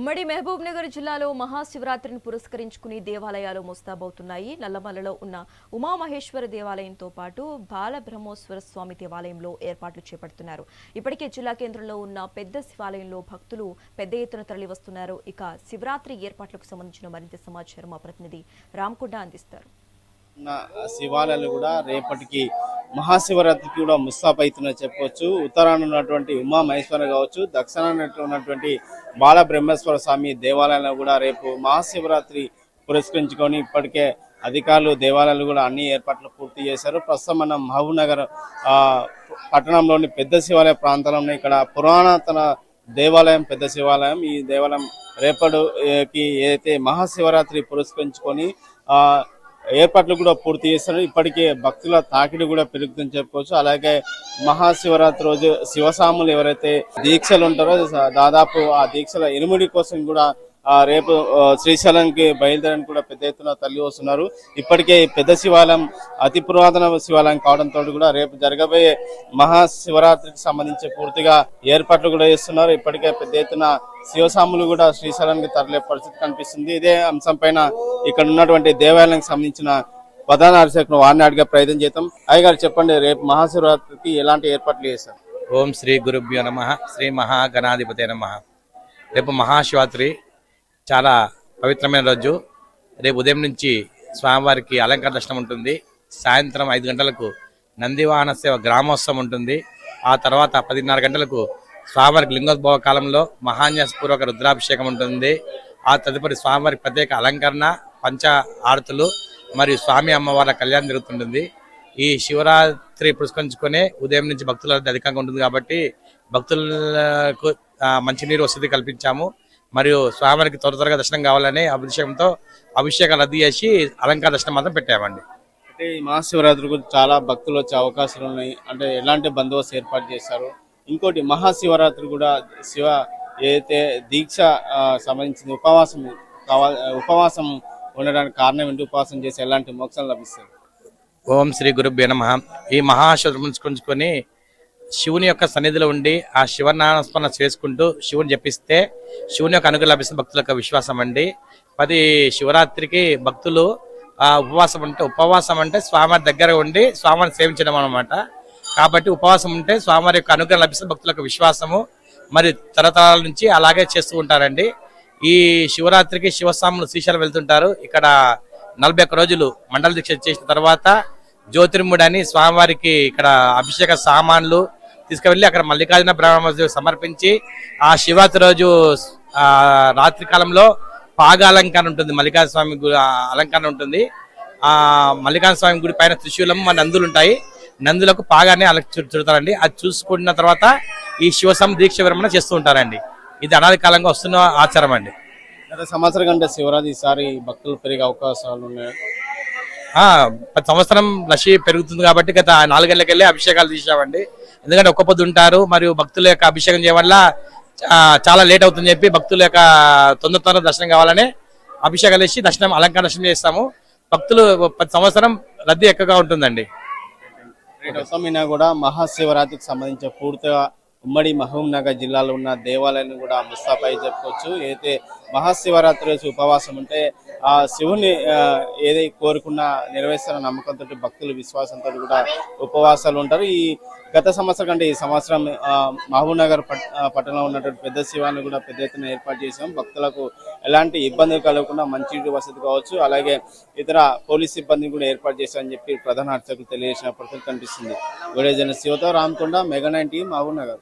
ఉమ్మడి మహబూబ్ నగర్ జిల్లాలో మహాశివరాత్రిని పురస్కరించుకుని దేవాలయాలు ముస్తాబవుతున్నాయి. నల్లమలలో ఉన్న ఉమామహేశ్వర దేవాలయంతో పాటు బాలబ్రహ్మోశ్వర స్వామి దేవాలయంలో ఏర్పాట్లు చేపడుతున్నారు. ఇప్పటికే జిల్లా కేంద్రంలో ఉన్న పెద్ద శివాలయంలో భక్తులు పెద్ద ఎత్తున తరలి వస్తున్నారు. ఇక శివరాత్రి ఏర్పాట్లకు సంబంధించిన మరింత సమాచారం మా ప్రతినిధి రామకొండ అందిస్తారు. శివాలయాలు కూడా రేపటికి మహాశివరాత్రికి కూడా ముస్తాబ్ అవుతుందని చెప్పవచ్చు. ఉత్తరాన ఉన్నటువంటి ఉమా మహేశ్వర కావచ్చు, దక్షిణాన ఉన్నటువంటి బాలబ్రహ్మేశ్వర స్వామి దేవాలయాలను కూడా రేపు మహాశివరాత్రి పురస్కరించుకొని ఇప్పటికే అధికారులు దేవాలయాలు కూడా అన్ని ఏర్పాట్లు పూర్తి చేశారు. ప్రస్తుతం మనం మహబూబ్ నగర్ పట్టణంలోని పెద్ద శివాలయ ప్రాంతంలో ఇక్కడ పురాతన దేవాలయం పెద్ద శివాలయం. ఈ దేవాలయం రేపటికి ఏదైతే మహాశివరాత్రి పురస్కరించుకొని ఏర్పాట్లు కూడా పూర్తి చేస్తారు. ఇప్పటికే భక్తుల తాకిడి కూడా పెరుగుతుందని చెప్పుకోవచ్చు. అలాగే మహాశివరాత్రి రోజు శివసాములు ఎవరైతే దీక్షలు ఉంటారో దాదాపు ఆ దీక్షల ఎనిమిడి కోసం కూడా రేపు శ్రీశైలంకి బయలుదేరని కూడా పెద్ద ఎత్తున తరలి వస్తున్నారు. ఇప్పటికే పెద్ద శివాలయం అతి పురాతన శివాలయం కావడంతో కూడా రేపు జరగబోయే మహాశివరాత్రికి సంబంధించి పూర్తిగా ఏర్పాట్లు కూడా చేస్తున్నారు. ఇప్పటికే పెద్ద ఎత్తున శివసాములు కూడా శ్రీశైలానికి తరలే పరిస్థితి కనిపిస్తుంది. ఇదే అంశం పైన ఇక్కడ ఉన్నటువంటి దేవాలయానికి సంబంధించిన ప్రధాన అర్చకులు వారిని అడిగే ప్రయత్నం చేద్దాం. అయ్యగారు చెప్పండి, రేపు మహాశివరాత్రికి ఎలాంటి ఏర్పాట్లు చేశారు? ఓం శ్రీ గురుభ్యో నమః. శ్రీ మహాగణాధిపతే నమః. రేపు మహాశివరాత్రి చాలా పవిత్రమైన రోజు. రేపు ఉదయం నుంచి స్వామివారికి అలంకార దర్శనం ఉంటుంది. సాయంత్రం 5 గంటలకు నందివాహన సేవ గ్రామోత్సవం ఉంటుంది. ఆ తర్వాత 10:30 గంటలకు స్వామివారికి లింగోద్భవ కాలంలో మహాన్యాసపూర్వక రుద్రాభిషేకం ఉంటుంది. ఆ తదుపరి స్వామివారికి ప్రత్యేక అలంకరణ, పంచ ఆరతులు మరియు స్వామి అమ్మవారి కళ్యాణం జరుగుతుంటుంది. ఈ శివరాత్రి పురస్కరించుకునే ఉదయం నుంచి భక్తుల అధికంగా ఉంటుంది కాబట్టి భక్తులకు మంచినీరు వసతి కల్పించాము. మరియు స్వామివారికి త్వరగా దర్శనం కావాలని అభిషేకాలు రద్దు చేసి అలంకార దర్శనం మాత్రం పెట్టామండి. అంటే ఈ మహాశివరాత్రి గురించి చాలా భక్తులు వచ్చే అవకాశాలు ఉన్నాయి. అంటే ఎలాంటి బందోబస్తు ఏర్పాటు చేశారు? ఇంకోటి మహాశివరాత్రి కూడా ఏదైతే దీక్ష సంబంధించిన ఉపవాసం ఉండడానికి కారణం ఏంటి? ఉపవాసం చేసి ఎలాంటి మోక్షాలు లభిస్తాయి? ఓం శ్రీ గురుభ్యో నమః. ఈ మహాశివరాత్రి పురస్కరించుకొని శివుని యొక్క సన్నిధిలో ఉండి ఆ శివనామస్మరణ చేసుకుంటూ శివుని జపిస్తే శివుని యొక్క అనుగ్రహం లభిస్తుంది భక్తుల యొక్క విశ్వాసం అండి. 10 శివరాత్రికి భక్తులు ఉపవాసం అంటే స్వామివారి దగ్గర ఉండి స్వామివారిని సేవించడం అన్నమాట. కాబట్టి ఉపవాసం ఉంటే స్వామివారి యొక్క అనుగ్రహం లభిస్తుంది భక్తుల యొక్క విశ్వాసము. మరి తరతరాల నుంచి అలాగే చేస్తూ ఉంటారండి. ఈ శివరాత్రికి శివస్వాములు శ్రీశైలం వెళ్తుంటారు. ఇక్కడ 41 రోజులు మండల దీక్ష చేసిన తర్వాత జ్యోతిర్ముడి అని స్వామివారికి ఇక్కడ అభిషేక సామాన్లు తీసుకువెళ్ళి అక్కడ మల్లికార్జున బ్రహ్మ సమర్పించి ఆ శివరాత్రి రోజు రాత్రి కాలంలో పాగ అలంకరణ ఉంటుంది. మల్లికార్జున స్వామి అలంకరణ ఉంటుంది. ఆ మల్లికార్జున స్వామి గుడి పైన త్రిశూలం నందులు ఉంటాయి. నందులకు పాగాన్ని చుడతారండి. అది చూసుకున్న తర్వాత ఈ శివస్వామి దీక్ష విరమణ చేస్తూ ఉంటారండి. ఇది అనాది కాలంగా వస్తున్న ఆచారం అండి. గత సంవత్సరం కంటే శివరాత్రి ఈసారి భక్తులు పెరిగే అవకాశాలు ఉన్నాయి. 10 సంవత్సరం రషి పెరుగుతుంది కాబట్టి గత 4 గంటలకెళ్ళి అభిషేకాలు తీసామండి. ఎందుకంటే ఒక్క పొద్దు ఉంటారు మరియు భక్తుల యొక్క అభిషేకం చేయడం వల్ల చాలా లేట్ అవుతుందని చెప్పి భక్తుల యొక్క తొందర దర్శనం కావాలని అభిషేకాలు చేసి అలంకార దర్శనం చేస్తాము. భక్తులు 10 సంవత్సరం రద్దీ ఎక్కువగా ఉంటుందండి. కూడా మహాశివరాత్రికి సంబంధించిన పూర్తిగా ఉమ్మడి మహబూబ్ నగర్ జిల్లాలో ఉన్న దేవాలయాన్ని కూడా ముస్తాబై చెప్పుకోవచ్చు. అయితే మహాశివరాత్రి రోజు ఉపవాసం ఉంటే ఆ శివుని ఏదైతే కోరుకున్న నెరవేర్చిన నమ్మకంతో భక్తులు విశ్వాసంతో కూడా ఉపవాసాలు ఉంటారు. ఈ గత సంవత్సరం కంటే ఈ సంవత్సరం మహబూబ్ నగర్ పట్టణంలో ఉన్నటువంటి పెద్ద శివాన్ని కూడా పెద్ద ఎత్తున ఏర్పాటు చేసాం. భక్తులకు ఎలాంటి ఇబ్బందులు కలగకుండా మంచి వసతి కావచ్చు, అలాగే ఇతర పోలీస్ సిబ్బందిని కూడా ఏర్పాటు చేశామని చెప్పి ప్రధాన అర్చకులు తెలియజేసిన పరిస్థితి కనిపిస్తుంది. వీడియో జర్నలిస్ట్ శివతో రామకొండ, మెగా 9 టీవీ, మహబూబ్ నగర్.